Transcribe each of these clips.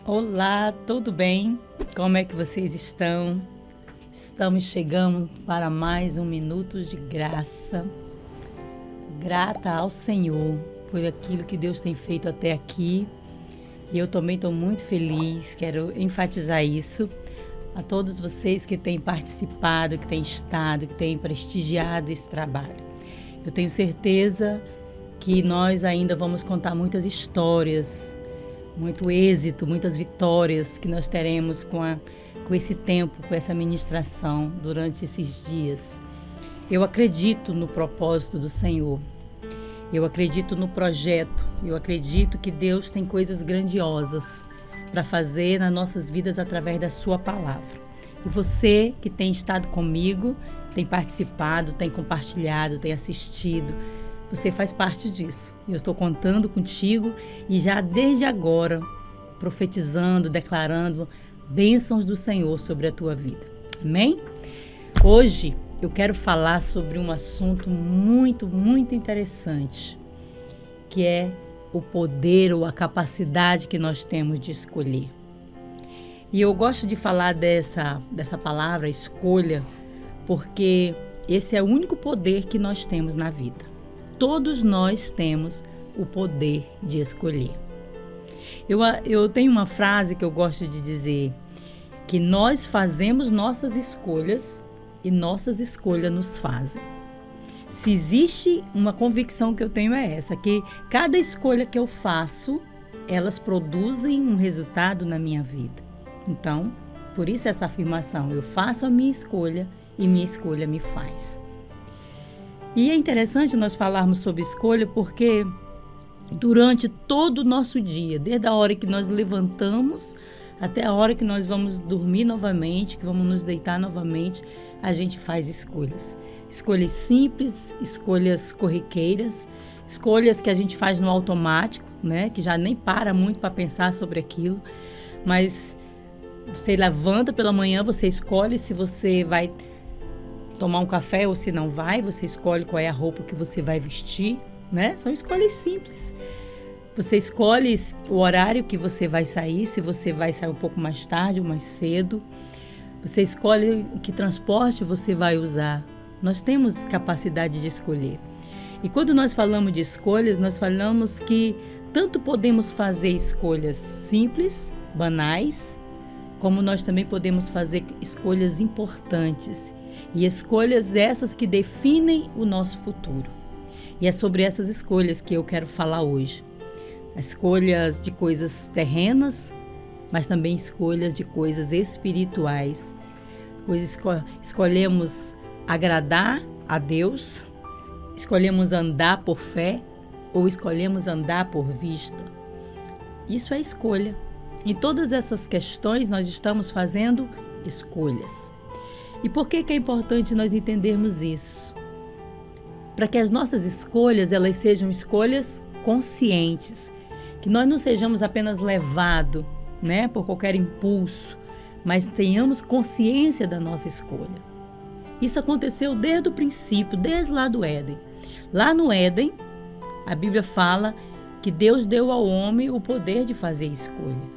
Olá, tudo bem? Como é que vocês estão? Estamos chegando para mais um Minutos de Graça. Grata ao Senhor por aquilo que Deus tem feito até aqui. E eu também estou muito feliz, quero enfatizar isso a todos vocês que têm participado, que têm estado, que têm prestigiado esse trabalho. Eu tenho certeza que nós ainda vamos contar muitas histórias, muito êxito, muitas vitórias que nós teremos com esse tempo, com essa ministração durante esses dias. Eu acredito no propósito do Senhor, eu acredito no projeto, eu acredito que Deus tem coisas grandiosas para fazer nas nossas vidas através da sua palavra. E você que tem estado comigo, tem participado, tem compartilhado, tem assistido, você faz parte disso. Eu estou contando contigo e já desde agora profetizando, declarando bênçãos do Senhor sobre a tua vida. Amém? Hoje eu quero falar sobre um assunto muito, muito interessante, que é o poder ou a capacidade que nós temos de escolher. E eu gosto de falar dessa palavra, escolha, porque esse é o único poder que nós temos na vida. Todos nós temos o poder de escolher. Eu tenho uma frase que eu gosto de dizer, que nós fazemos nossas escolhas e nossas escolhas nos fazem. Se existe uma convicção que eu tenho é essa, que cada escolha que eu faço, elas produzem um resultado na minha vida. Então, por isso essa afirmação, eu faço a minha escolha e minha escolha me faz. E é interessante nós falarmos sobre escolha porque durante todo o nosso dia, desde a hora que nós levantamos até a hora que nós vamos dormir novamente, que vamos nos deitar novamente, a gente faz escolhas. Escolhas simples, escolhas corriqueiras, escolhas que a gente faz no automático, né? Que já nem para muito para pensar sobre aquilo, mas você levanta pela manhã, você escolhe se você vai tomar um café ou se não vai, você escolhe qual é a roupa que você vai vestir, né? São escolhas simples. Você escolhe o horário que você vai sair, se você vai sair um pouco mais tarde ou mais cedo. Você escolhe que transporte você vai usar. Nós temos capacidade de escolher. E quando nós falamos de escolhas, nós falamos que tanto podemos fazer escolhas simples, banais, como nós também podemos fazer escolhas importantes. E escolhas essas que definem o nosso futuro. E é sobre essas escolhas que eu quero falar hoje. Escolhas de coisas terrenas, mas também escolhas de coisas espirituais. Escolhemos agradar a Deus, escolhemos andar por fé ou escolhemos andar por vista. Isso é escolha. Em todas essas questões nós estamos fazendo escolhas. E por que é importante nós entendermos isso? Para que as nossas escolhas, elas sejam escolhas conscientes, que nós não sejamos apenas levados, né, por qualquer impulso, mas tenhamos consciência da nossa escolha. Isso aconteceu desde o princípio, desde lá do Éden. Lá no Éden, a Bíblia fala que Deus deu ao homem o poder de fazer escolha.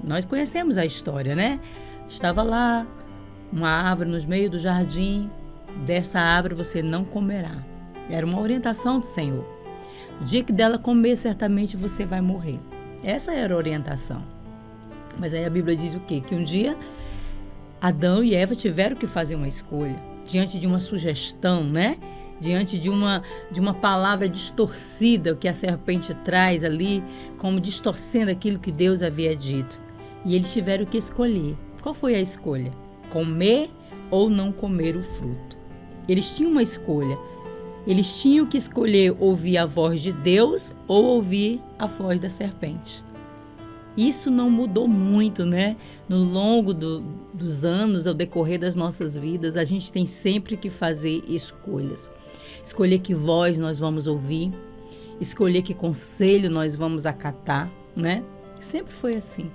Nós conhecemos a história, né? Estava lá uma árvore nos meios do jardim, dessa árvore você não comerá. Era uma orientação do Senhor. O dia que dela comer, certamente você vai morrer. Essa era a orientação. Mas aí a Bíblia diz o quê? Que um dia Adão e Eva tiveram que fazer uma escolha, diante de uma sugestão, né? Diante de uma palavra distorcida que a serpente traz ali, como distorcendo aquilo que Deus havia dito. E eles tiveram que escolher. Qual foi a escolha? Comer ou não comer o fruto. Eles tinham uma escolha. Eles tinham que escolher ouvir a voz de Deus ou ouvir a voz da serpente. Isso não mudou muito, né? No longo dos anos, ao decorrer das nossas vidas, a gente tem sempre que fazer escolhas. Escolher que voz nós vamos ouvir, escolher que conselho nós vamos acatar, né? Sempre foi assim.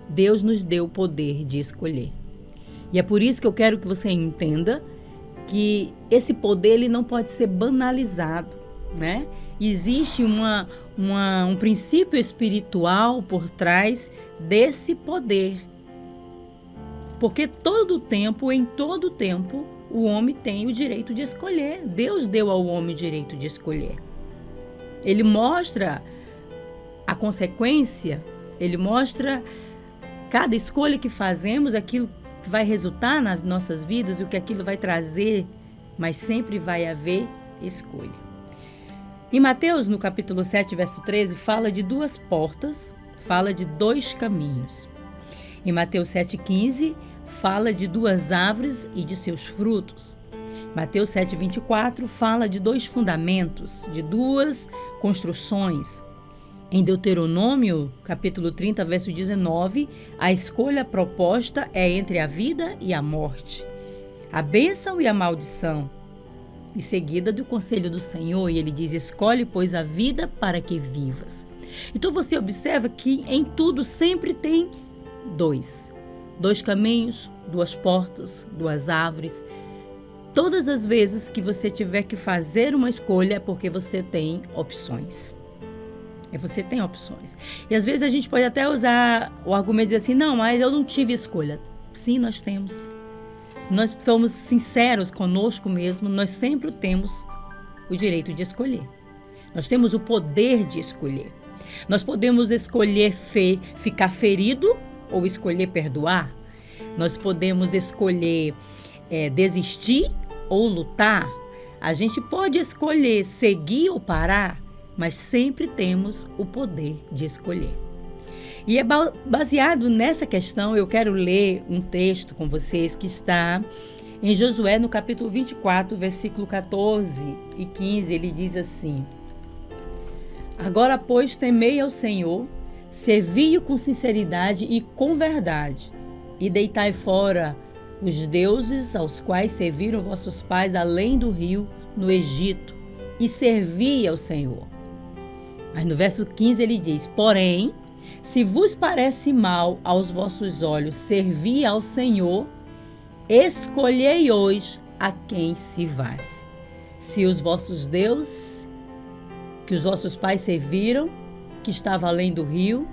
Deus nos deu o poder de escolher. E é por isso que eu quero que você entenda que esse poder ele não pode ser banalizado, né? Existe um princípio espiritual por trás desse poder. Porque em todo tempo, o homem tem o direito de escolher. Deus deu ao homem o direito de escolher. Ele mostra a consequência, ele mostra cada escolha que fazemos, aquilo que vai resultar nas nossas vidas, o que aquilo vai trazer, mas sempre vai haver escolha. Em Mateus, no capítulo 7, verso 13, fala de duas portas, fala de dois caminhos. Em Mateus 7,15, fala de duas árvores e de seus frutos. Mateus 7,24 fala de dois fundamentos, de duas construções. Em Deuteronômio, capítulo 30, verso 19, a escolha proposta é entre a vida e a morte, a bênção e a maldição, e seguida do conselho do Senhor, e ele diz: escolhe, pois, a vida para que vivas. Então você observa que em tudo sempre tem dois caminhos, duas portas, duas árvores. Todas as vezes que você tiver que fazer uma escolha é porque você tem opções. Você tem opções. E às vezes a gente pode até usar o argumento de dizer assim: não, mas eu não tive escolha. Sim, nós temos. Se nós formos sinceros conosco mesmo, nós sempre temos o direito de escolher. Nós temos o poder de escolher. Nós podemos escolher ficar ferido ou escolher perdoar. Nós podemos escolher desistir ou lutar. A gente pode escolher seguir ou parar, mas sempre temos o poder de escolher. E é baseado nessa questão, eu quero ler um texto com vocês que está em Josué, no capítulo 24, versículo 14 e 15. Ele diz assim: agora, pois, temei ao Senhor, servi-o com sinceridade e com verdade, e deitai fora os deuses aos quais serviram vossos pais além do rio, no Egito, e servi ao Senhor. Mas no verso 15 ele diz: porém, se vos parece mal aos vossos olhos servir ao Senhor, escolhei hoje a quem sirvais. Se os vossos deuses, que os vossos pais serviram, que estava além do rio,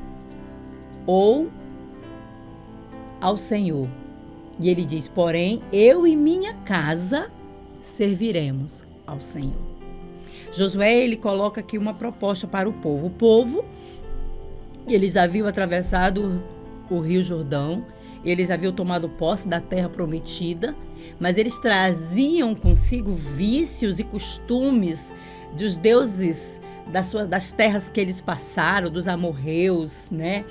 ou ao Senhor. E ele diz: porém, eu e minha casa serviremos ao Senhor. Josué, ele coloca aqui uma proposta para o povo. O povo, eles haviam atravessado o rio Jordão, eles haviam tomado posse da terra prometida, mas eles traziam consigo vícios e costumes dos deuses das terras que eles passaram, dos amorreus, né?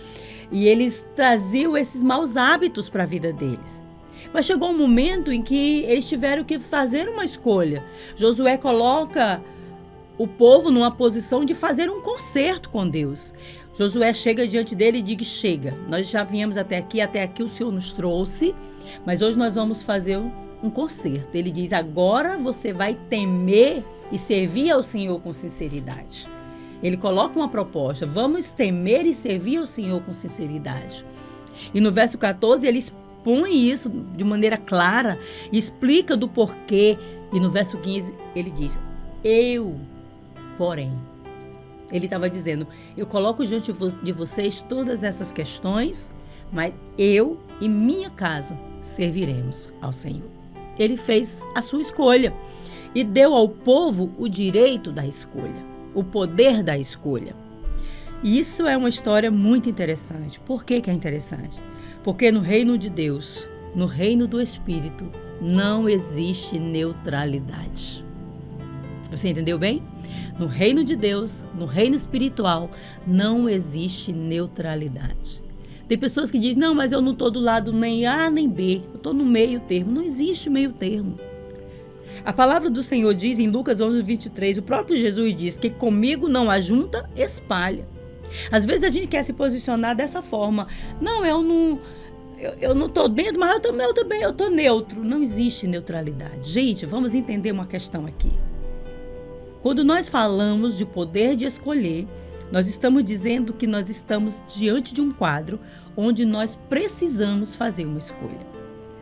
E eles traziam esses maus hábitos para a vida deles. Mas chegou um momento em que eles tiveram que fazer uma escolha. Josué coloca o povo numa posição de fazer um concerto com Deus. Josué chega diante dele e diz: chega, nós já viemos até aqui o Senhor nos trouxe, mas hoje nós vamos fazer um concerto. Ele diz: agora você vai temer e servir ao Senhor com sinceridade. Ele coloca uma proposta: vamos temer e servir ao Senhor com sinceridade. E no verso 14 ele expõe isso de maneira clara, explica do porquê. E no verso 15 ele diz: porém, ele estava dizendo: eu coloco diante de vocês todas essas questões, mas eu e minha casa serviremos ao Senhor. Ele fez a sua escolha e deu ao povo o direito da escolha, o poder da escolha. E isso é uma história muito interessante. Por que é interessante? Porque no reino de Deus, no reino do Espírito, não existe neutralidade. Você entendeu bem? No reino de Deus, no reino espiritual, não existe neutralidade. Tem pessoas que dizem: não, mas eu não estou do lado nem A nem B, eu estou no meio termo. Não existe meio termo. A palavra do Senhor diz em Lucas 11, 23, o próprio Jesus diz que comigo não ajunta, espalha. Às vezes a gente quer se posicionar dessa forma: não, eu não estou dentro, mas eu estou neutro. Não existe neutralidade. Gente, vamos entender uma questão aqui. Quando nós falamos de poder de escolher, nós estamos dizendo que nós estamos diante de um quadro onde nós precisamos fazer uma escolha.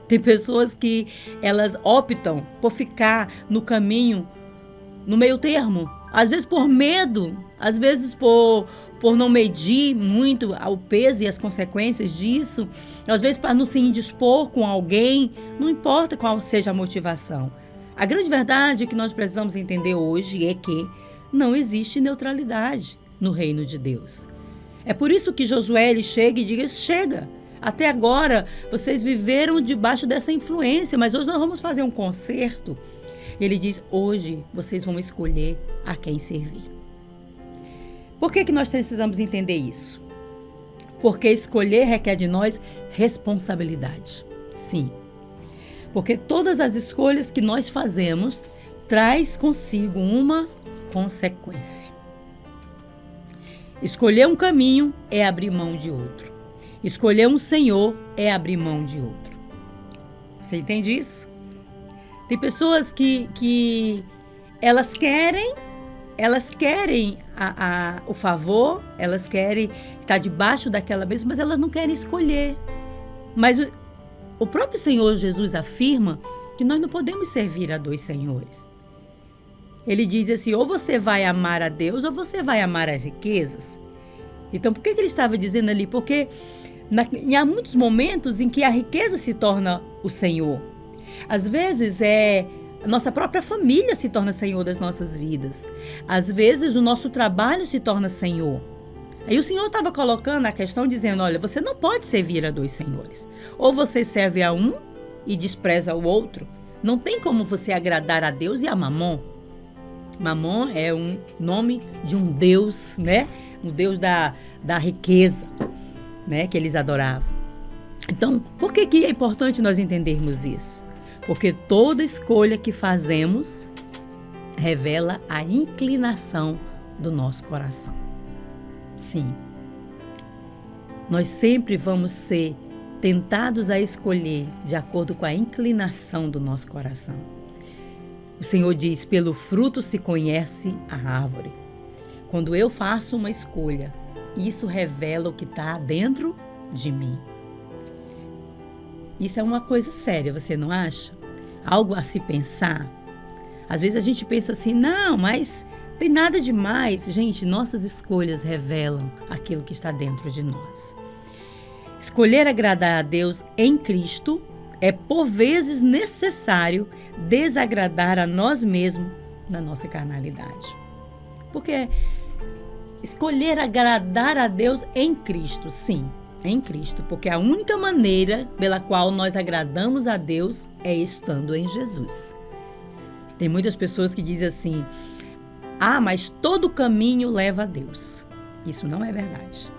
Tem pessoas que elas optam por ficar no caminho, no meio termo, às vezes por medo às vezes por não medir muito o peso e as consequências disso, às vezes para não se indispor com alguém, não importa qual seja a motivação. A grande verdade que nós precisamos entender hoje é que não existe neutralidade no reino de Deus. É por isso que Josué ele chega e diz: chega, até agora vocês viveram debaixo dessa influência, mas hoje nós vamos fazer um concerto. Ele diz: hoje vocês vão escolher a quem servir. Por que nós precisamos entender isso? Porque escolher requer de nós responsabilidade. Sim. Porque todas as escolhas que nós fazemos traz consigo uma consequência. Escolher um caminho é abrir mão de outro. Escolher um Senhor é abrir mão de outro. Você entende isso? Tem pessoas que elas querem o favor, elas querem estar debaixo daquela bênção, mas elas não querem escolher. Mas o próprio Senhor Jesus afirma que nós não podemos servir a dois senhores. Ele diz assim: ou você vai amar a Deus ou você vai amar as riquezas. Então, por que ele estava dizendo ali? Porque há muitos momentos em que a riqueza se torna o Senhor. Às vezes a nossa própria família se torna Senhor das nossas vidas. Às vezes o nosso trabalho se torna Senhor. Aí o Senhor estava colocando a questão dizendo: olha, você não pode servir a dois senhores. Ou você serve a um e despreza o outro. Não tem como você agradar a Deus e a Mamon. Mamon é um nome de um deus, né? Um deus da riqueza, né? Que eles adoravam. Então, por que é importante nós entendermos isso? Porque toda escolha que fazemos revela a inclinação do nosso coração. Sim. Nós sempre vamos ser tentados a escolher de acordo com a inclinação do nosso coração. O Senhor diz: pelo fruto se conhece a árvore. Quando eu faço uma escolha, isso revela o que está dentro de mim. Isso é uma coisa séria, você não acha? Algo a se pensar. Às vezes a gente pensa assim: não, mas tem nada demais. Gente, nossas escolhas revelam aquilo que está dentro de nós. Escolher agradar a Deus em Cristo é por vezes necessário desagradar a nós mesmos na nossa carnalidade. Porque escolher agradar a Deus em Cristo, sim, em Cristo, porque a única maneira pela qual nós agradamos a Deus é estando em Jesus. Tem muitas pessoas que dizem assim: ah, mas todo caminho leva a Deus. Isso não é verdade.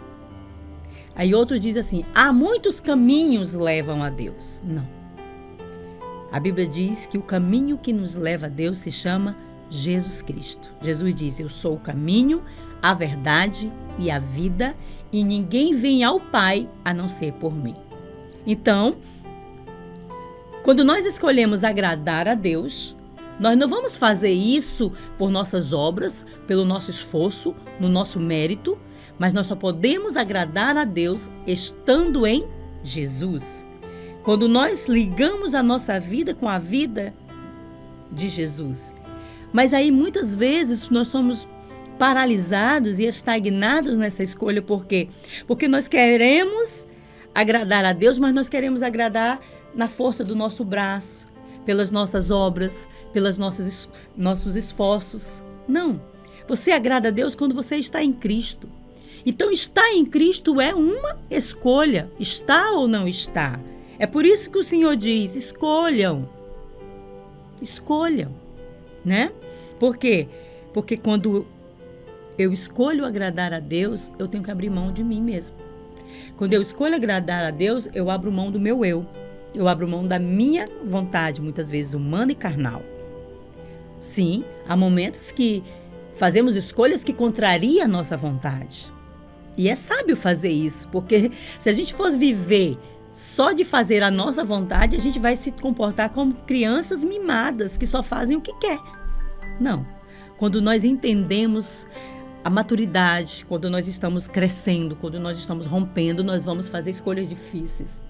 Aí outros dizem assim: há muitos caminhos levam a Deus. Não. A Bíblia diz que o caminho que nos leva a Deus se chama Jesus Cristo. Jesus diz: eu sou o caminho, a verdade e a vida, e ninguém vem ao Pai a não ser por mim. Então, quando nós escolhemos agradar a Deus, nós não vamos fazer isso por nossas obras, pelo nosso esforço, no nosso mérito, mas nós só podemos agradar a Deus estando em Jesus. Quando nós ligamos a nossa vida com a vida de Jesus. Mas aí muitas vezes nós somos paralisados e estagnados nessa escolha. Por quê? Porque nós queremos agradar a Deus, mas nós queremos agradar na força do nosso braço, pelas nossas obras, pelos nossos esforços. Não. Você agrada a Deus quando você está em Cristo. Então, estar em Cristo é uma escolha. Está ou não está? É por isso que o Senhor diz: escolham. Escolham, né? Por quê? Porque quando eu escolho agradar a Deus, eu tenho que abrir mão de mim mesmo. Quando eu escolho agradar a Deus, eu abro mão do meu eu. Eu abro mão da minha vontade, muitas vezes humana e carnal. Sim, há momentos que fazemos escolhas que contrariam a nossa vontade. E é sábio fazer isso, porque se a gente fosse viver só de fazer a nossa vontade, a gente vai se comportar como crianças mimadas que só fazem o que quer. Não. Quando nós entendemos a maturidade, quando nós estamos crescendo, quando nós estamos rompendo, nós vamos fazer escolhas difíceis.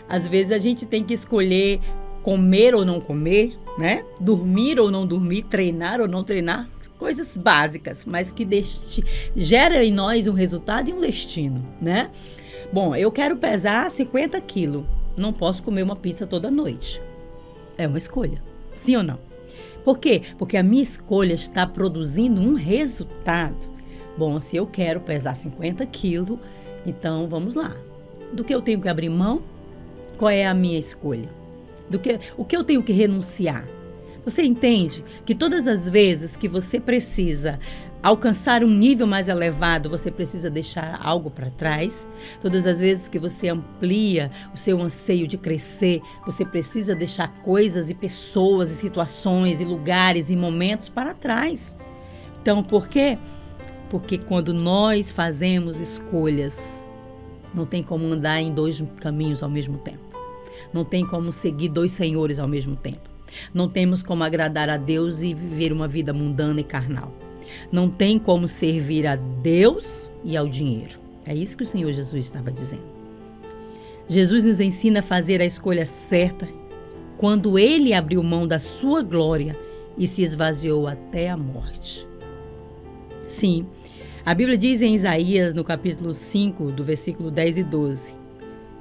Às vezes a gente tem que escolher comer ou não comer, né? Dormir ou não dormir, treinar ou não treinar. coisas básicas, mas que gera em nós um resultado e um destino, né? Bom, eu quero pesar 50 quilos. Não posso comer uma pizza toda noite. É uma escolha. Sim ou não? Por quê? Porque a minha escolha está produzindo um resultado. Bom, se eu quero pesar 50 quilos, então vamos lá. Do que eu tenho que abrir mão? Qual é a minha escolha? O que eu tenho que renunciar? Você entende que todas as vezes que você precisa alcançar um nível mais elevado, você precisa deixar algo para trás? Todas as vezes que você amplia o seu anseio de crescer, você precisa deixar coisas e pessoas e situações e lugares e momentos para trás. Então, por quê? Porque quando nós fazemos escolhas, não tem como andar em dois caminhos ao mesmo tempo. Não tem como seguir dois senhores ao mesmo tempo. Não temos como agradar a Deus e viver uma vida mundana e carnal. Não tem como servir a Deus e ao dinheiro. É isso que o Senhor Jesus estava dizendo. Jesus nos ensina a fazer a escolha certa quando Ele abriu mão da sua glória e se esvaziou até a morte. Sim, a Bíblia diz em Isaías, no capítulo 5, do versículo 10 e 12: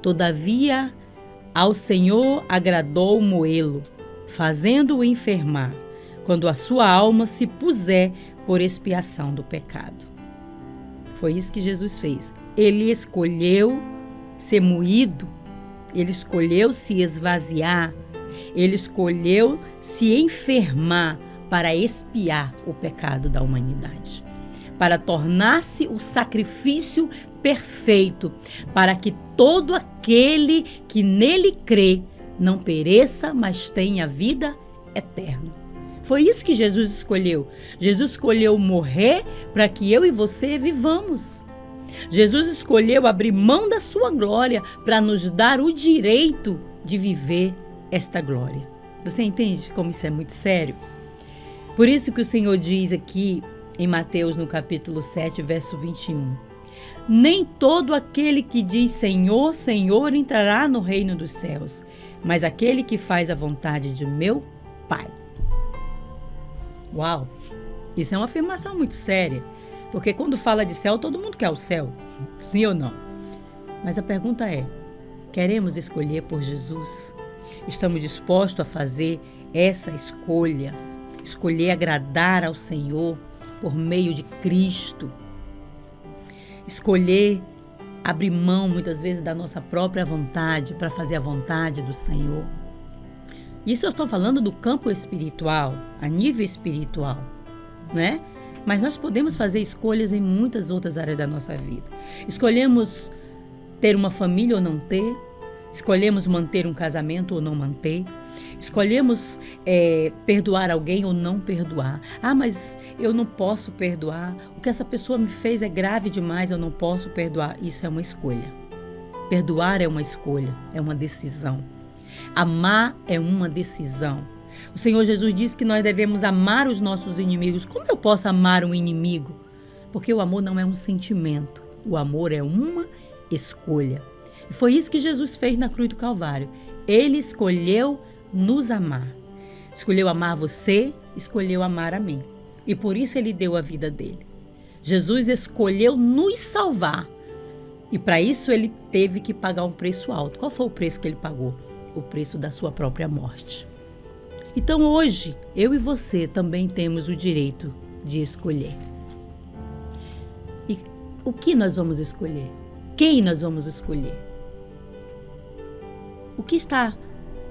Todavia, ao Senhor agradou moê-lo, fazendo-o enfermar, quando a sua alma se puser por expiação do pecado. Foi isso que Jesus fez. Ele escolheu ser moído, ele escolheu se esvaziar, ele escolheu se enfermar para expiar o pecado da humanidade, para tornar-se o sacrifício perfeito, para que todo aquele que nele crê não pereça, mas tenha vida eterna. Foi isso que Jesus escolheu. Jesus escolheu morrer para que eu e você vivamos. Jesus escolheu abrir mão da sua glória para nos dar o direito de viver esta glória. Você entende como isso é muito sério? Por isso que o Senhor diz aqui em Mateus, no capítulo 7, verso 21. Nem todo aquele que diz Senhor, Senhor entrará no reino dos céus, mas aquele que faz a vontade de meu Pai. Uau! Isso é uma afirmação muito séria, porque quando fala de céu, todo mundo quer o céu, sim ou não? Mas a pergunta é, queremos escolher por Jesus? Estamos dispostos a fazer essa escolha? Escolher agradar ao Senhor por meio de Cristo? Escolher abrir mão, muitas vezes, da nossa própria vontade para fazer a vontade do Senhor? Isso eu estou falando do campo espiritual, a nível espiritual, né? Mas nós podemos fazer escolhas em muitas outras áreas da nossa vida. Escolhemos ter uma família ou não ter. Escolhemos manter um casamento ou não manter. Escolhemos perdoar alguém ou não perdoar. Ah, mas eu não posso perdoar. O que essa pessoa me fez é grave demais, eu não posso perdoar. Isso é uma escolha. Perdoar é uma escolha, é uma decisão. Amar é uma decisão. O Senhor Jesus disse que nós devemos amar os nossos inimigos. Como eu posso amar um inimigo? Porque o amor não é um sentimento. O amor é uma escolha. E foi isso que Jesus fez na cruz do Calvário. Ele escolheu nos amar. Escolheu amar você, escolheu amar a mim. E por isso ele deu a vida dele. Jesus escolheu nos salvar. E para isso ele teve que pagar um preço alto. Qual foi o preço que ele pagou? O preço da sua própria morte. Então hoje, eu e você também temos o direito de escolher. E o que nós vamos escolher? Quem nós vamos escolher?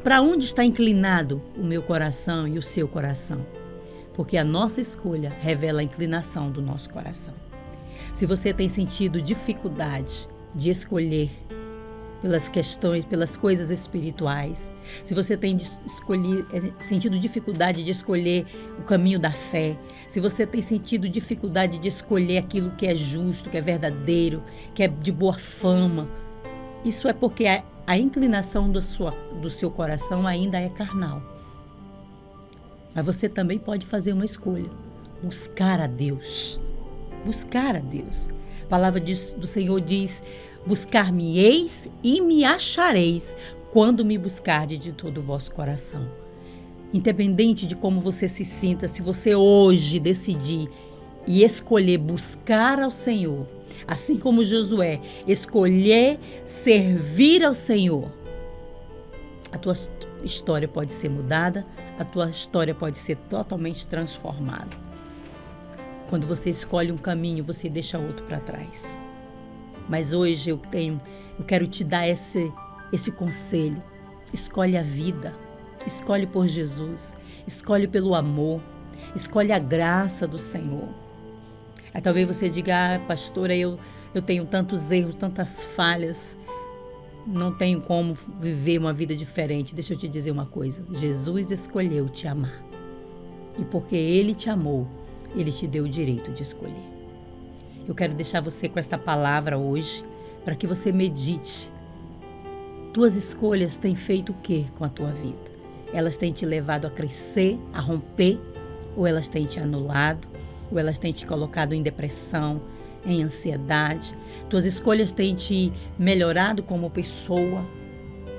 Para onde está inclinado o meu coração e o seu coração? Porque a nossa escolha revela a inclinação do nosso coração. Se você tem sentido dificuldade de escolher pelas questões, pelas coisas espirituais, se você tem sentido dificuldade de escolher o caminho da fé, se você tem sentido dificuldade de escolher aquilo que é justo, que é verdadeiro, que é de boa fama, isso é porque a inclinação do seu coração ainda é carnal. Mas você também pode fazer uma escolha, buscar a Deus. Buscar a Deus. A palavra do Senhor diz: buscar-me-eis e me achareis quando me buscardes de todo o vosso coração. Independente de como você se sinta, se você hoje decidir e escolher buscar ao Senhor, assim como Josué, escolher servir ao Senhor, a tua história pode ser mudada, a tua história pode ser totalmente transformada. Quando você escolhe um caminho, você deixa outro para trás. Mas hoje eu quero te dar esse conselho. Escolhe a vida, escolhe por Jesus, escolhe pelo amor, escolhe a graça do Senhor. Aí talvez você diga, pastora, eu tenho tantos erros, tantas falhas, não tenho como viver uma vida diferente. Deixa eu te dizer uma coisa, Jesus escolheu te amar. E porque Ele te amou, Ele te deu o direito de escolher. Eu quero deixar você com esta palavra hoje, para que você medite. Tuas escolhas têm feito o que com a tua vida? Elas têm te levado a crescer, a romper, ou elas têm te anulado, ou elas têm te colocado em depressão, em ansiedade? Tuas escolhas têm te melhorado como pessoa,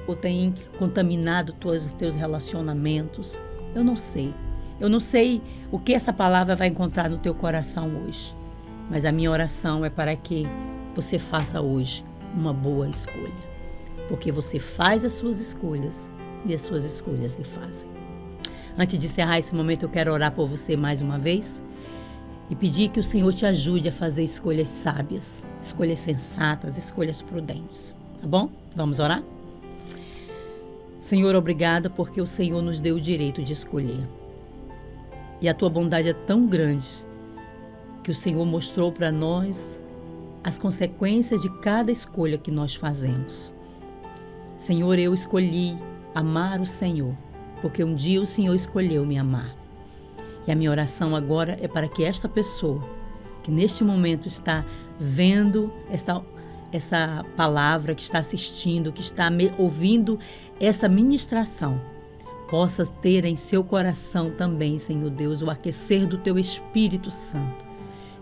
ou têm contaminado teus relacionamentos? Eu não sei. Eu não sei o que essa palavra vai encontrar no teu coração hoje, mas a minha oração é para que você faça hoje uma boa escolha, porque você faz as suas escolhas e as suas escolhas lhe fazem. Antes de encerrar esse momento, eu quero orar por você mais uma vez e pedir que o Senhor te ajude a fazer escolhas sábias, escolhas sensatas, escolhas prudentes, tá bom? Vamos orar? Senhor, obrigada porque o Senhor nos deu o direito de escolher. E a tua bondade é tão grande que o Senhor mostrou para nós as consequências de cada escolha que nós fazemos. Senhor, eu escolhi amar o Senhor, porque um dia o Senhor escolheu me amar. E a minha oração agora é para que esta pessoa, que neste momento está vendo essa palavra, que está assistindo, que está ouvindo essa ministração, possa ter em seu coração também, Senhor Deus, o aquecer do teu Espírito Santo,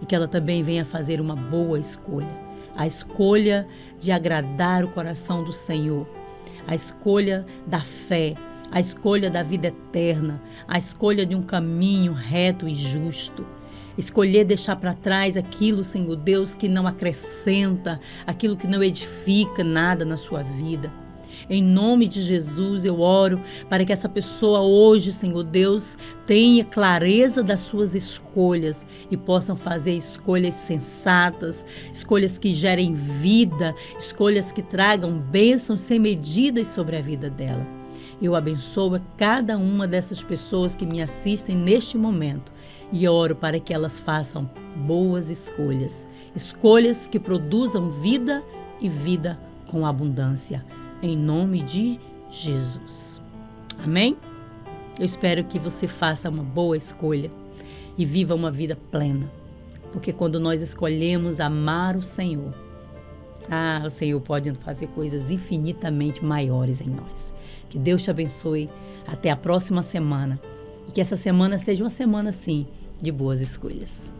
e que ela também venha fazer uma boa escolha, a escolha de agradar o coração do Senhor, a escolha da fé, a escolha da vida eterna, a escolha de um caminho reto e justo. Escolher deixar para trás aquilo, Senhor Deus, que não acrescenta, aquilo que não edifica nada na sua vida. Em nome de Jesus, eu oro para que essa pessoa hoje, Senhor Deus, tenha clareza das suas escolhas e possam fazer escolhas sensatas, escolhas que gerem vida, escolhas que tragam bênçãos sem medidas sobre a vida dela. Eu abençoo cada uma dessas pessoas que me assistem neste momento e oro para que elas façam boas escolhas, escolhas que produzam vida e vida com abundância. Em nome de Jesus. Amém? Eu espero que você faça uma boa escolha e viva uma vida plena. Porque quando nós escolhemos amar o Senhor, o Senhor pode fazer coisas infinitamente maiores em nós. Que Deus te abençoe. Até a próxima semana. E que essa semana seja uma semana, sim, de boas escolhas.